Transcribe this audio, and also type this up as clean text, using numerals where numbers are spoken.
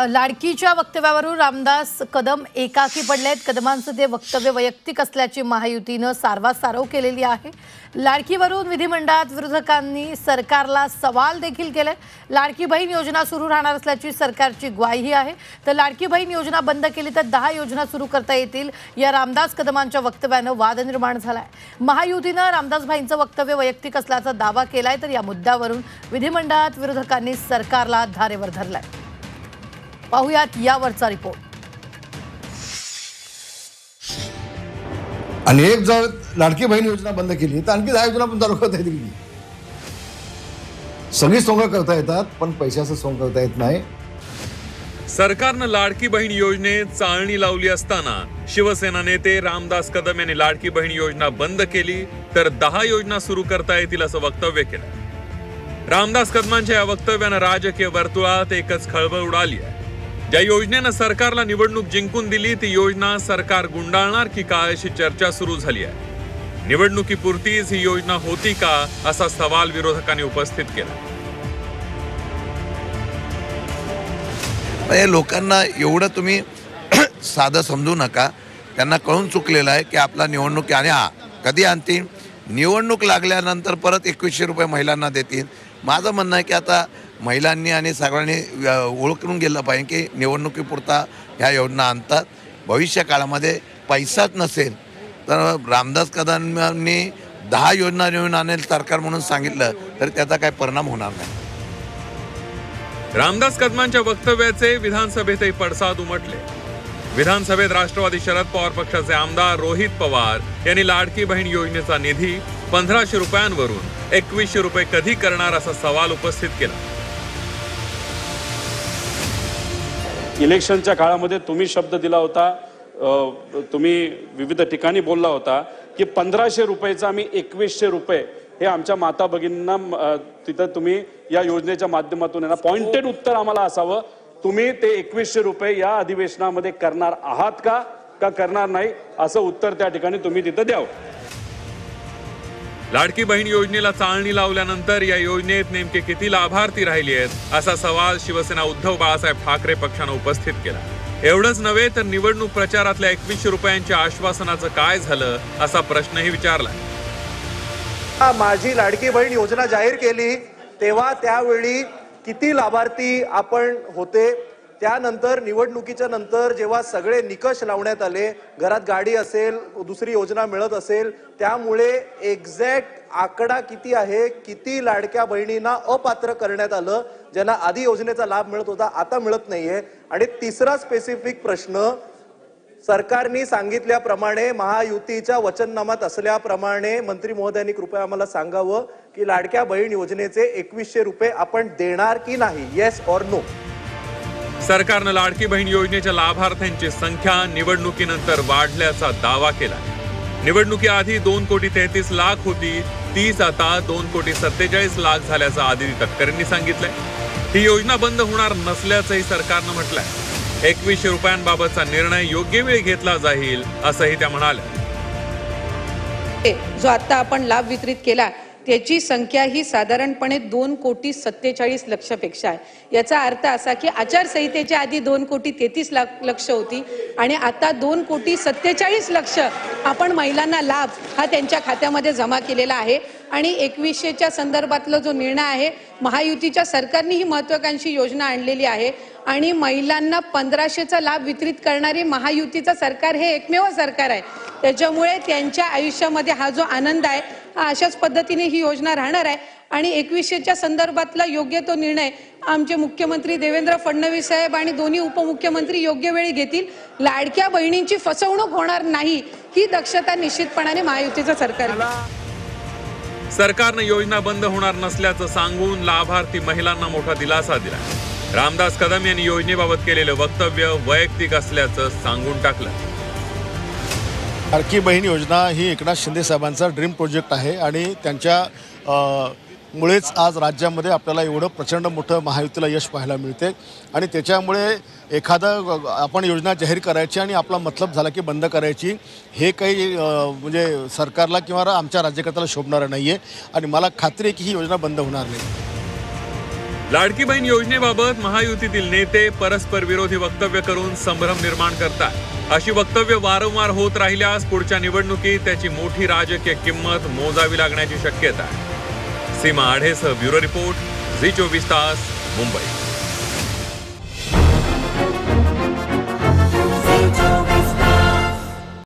लाडकीच्या वक्तव्यावरून रामदास कदम एकाकी पडलेत। कदमांचं ते वक्तव्य वैयक्तिक असल्याची महायुतीनं सारवासारव केलेली आहे। लाडकीवरून विधिमंडळात विरोधकांनी सरकारला सवाल देखील केले। लाडकी बहीण योजना सुरू राहणार असल्याची सरकारची ग्वाही आहे। तर लाडकी बहीण योजना बंद केली तर 10 योजना सुरू करता येतील या रामदास कदमांच्या वक्तव्यानं वाद निर्माण झालाय। महायुतीनं रामदास भाईंचं वक्तव्य वैयक्तिक असल्याचा दावा केलाय, तर या मुद्द्यावरून विधिमंडळात विरोधकांनी सरकारला धारेवर धरलाय। पाहुयात यावरचा रिपोर्ट। आणि एक जर लाडकी बहीण योजना बंद केली तर आणखी 10 योजना पण चालू करता येतील। सगळी सोंग करता येतात पण पैशाचं सोंग करता येत नाही। सरकारनं लाडकी बहीण योजनेत चाळणी लावली असताना शिवसेना नेते रामदास कदम यांनी लाडकी बहीण योजना बंद केली तर 10 योजना सुरू करता येतील असं वक्तव्य केलं। रामदास कदमांच्या या वक्तव्यानं राजकीय वर्तुळात एकच खळबळ उडाली आहे। ज्या योजनेनं सरकारला निवडणूक जिंकून दिली ती योजना सरकार गुंडाळणार की काय अशी चर्चा सुरू झाली आहे। निवडणुकीपुरतीच ही योजना होती का असा सवाल विरोधकांनी उपस्थित केला। लोकांना एवढं तुम्ही साधं समजू नका, त्यांना कळून चुकलेलं आहे की आपला निवडणूक आणि कधी आणतील, निवडणूक लागल्यानंतर परत 2100 रुपये महिलांना देतील। माझं म्हणणं आहे की आता महिलांनी आणि सगळ्यांनी ओळखून गेलं पाहिजे की निवडणुकीपुरता ह्या योजना आणतात। भविष्य काळामध्ये पैसाच नसेल तर रामदास कदमांनी 10 योजना घेऊन आणेल सरकार म्हणून सांगितलं तर त्याचा काही परिणाम होणार नाही। रामदास कदमांच्या वक्तव्याचे विधानसभेतही पडसाद उमटले। विधानसभेत राष्ट्रवादी शरद पवार पक्षाचे आमदार रोहित पवार यांनी लाडकी बहीण योजनेचा निधी 1500 रुपयांवरून 2100 रुपये कधी करणार असा सवाल उपस्थित केला। इलेक्शनच्या काळामध्ये तुम्ही शब्द दिला होता, तुम्ही विविध ठिकाणी बोलला होता की 1500 रुपयाचा आम्ही 2100 रुपये हे आमच्या माता भगिनींना तिथं तुम्ही या योजनेच्या माध्यमातून पॉइंटेड उत्तर आम्हाला असावं, तुम्ही ते 2100 रुपये या अधिवेशनामध्ये करणार आहात का करणार नाही असं उत्तर त्या ठिकाणी तुम्ही तिथं द्यावं। लाडकी बहीण योजनेला चाळणी लावल्यानंतर या योजनेत नेमके किती लाभार्थी राहिले आहेत असा सवाल शिवसेना उद्धव बाळासाहेब ठाकरे पक्षानं उपस्थित केला। एवढंच नव्हे तर निवडणूक प्रचारातल्या 2100 रुपयांच्या आश्वासनाचं काय झालं असा प्रश्नही विचारलाय। माझी लाडकी बहीण योजना जाहीर केली तेव्हा त्यावेळी किती लाभार्थी आपण होते, त्यानंतर निवडणुकीच्या नंतर जेव्हा सगळे निकष लावण्यात आले, घरात गाडी असेल, दुसरी योजना मिळत असेल, त्यामुळे एक्झॅक्ट आकडा किती आहे, किती लाडक्या बहिणींना अपात्र करण्यात आलं, ज्यांना आधी योजनेचा लाभ मिळत होता आता मिळत नाहीये। आणि तिसरा स्पेसिफिक प्रश्न, सरकारने सांगितल्याप्रमाणे महायुतीच्या वचननामात असल्याप्रमाणे मंत्री महोदयांनी कृपया आम्हाला सांगावं की लाडक्या बहीण योजनेचे 2100 रुपये आपण देणार की नाही, येस ऑर नो। सरकारनं लाडकी बहीण योजनेच्या लाभार्थ्यांची संख्या निवडणुकीनंतर वाढल्याचा दावा केला। निवडणुकीआधी 2,33,00,000 होती, तीच आता 2,47,00,000 झाल्याचं आदिती तटकरेंनी सांगितलंय। ही योजना बंद होणार नसल्याचंही सरकारनं म्हटलंय। 2100 रुपयांबाबतचा निर्णय योग्य वेळी घेतला जाईल असंही त्या म्हणाल्या। जो आता आपण लाभ वितरित केला त्याची संख्या ही साधारणपणे 2,47,00,000 पेक्षा आहे। याचा अर्थ असा की आचारसंहितेच्या आधी 2,33,00,000 होती आणि आता 2,47,00,000 आपण महिलांना लाभ हा त्यांच्या खात्यामध्ये जमा केलेला आहे। आणि 2100च्या संदर्भातला जो निर्णय आहे, महायुतीच्या सरकारने ही महत्त्वाकांक्षी योजना आणलेली आहे आणि महिलांना 1500चा लाभ वितरित करणारे महायुतीचं सरकार हे एकमेव सरकार आहे। त्याच्यामुळे त्यांच्या आयुष्यामध्ये हा जो आनंद आहे हा अशाच पद्धतीने ही योजना राहणार आहे। आणि 2100च्या संदर्भातला योग्य तो निर्णय आमचे मुख्यमंत्री देवेंद्र फडणवीस साहेब आणि दोन्ही उपमुख्यमंत्री योग्य वेळी घेतील। लाडक्या बहिणींची फसवणूक होणार नाही ही दक्षता निश्चितपणाने महायुतीचं सरकार घेईल। सरकारनं योजना बंद होणार नसल्याचं सांगून लाभार्थी महिलांना मोठा दिलासा दिला। रामदास कदम यांनी योजनेबाबत केलेलं वक्तव्य वैयक्तिक असल्याचं सांगून टाकलं। लाडकी बहीण योजना ही एकनाथ शिंदे साहेबांचा ड्रीम प्रोजेक्ट आहे आणि त्यांच्या मुळेच आज राज्यामध्ये आपल्याला एवढं प्रचंड मोठं महायुतीला यश पाहायला मिळते। आणि त्याच्यामुळे एखादं आपण योजना जाहीर करायची आणि आपला मतलब झाला की बंद करायची, हे काही म्हणजे सरकारला किंवा आमच्या राज्यकर्त्याला शोभणारं नाही आहे आणि मला खात्री आहे की ही योजना बंद होणार नाही। लाडकी बहीण योजनेबाबत महायुतीतील नेते परस्पर विरोधी वक्तव्य करून संभ्रम निर्माण करतात. अशी वक्तव्य वारंवार होत राहिल्यास पुढच्या निवडणुकीत त्याची मोठी राजकीय किंमत मोजावी लागण्याची शक्यता आहे. सीमा आढेसह ब्युरो रिपोर्ट, झी 24 तास, मुंबई.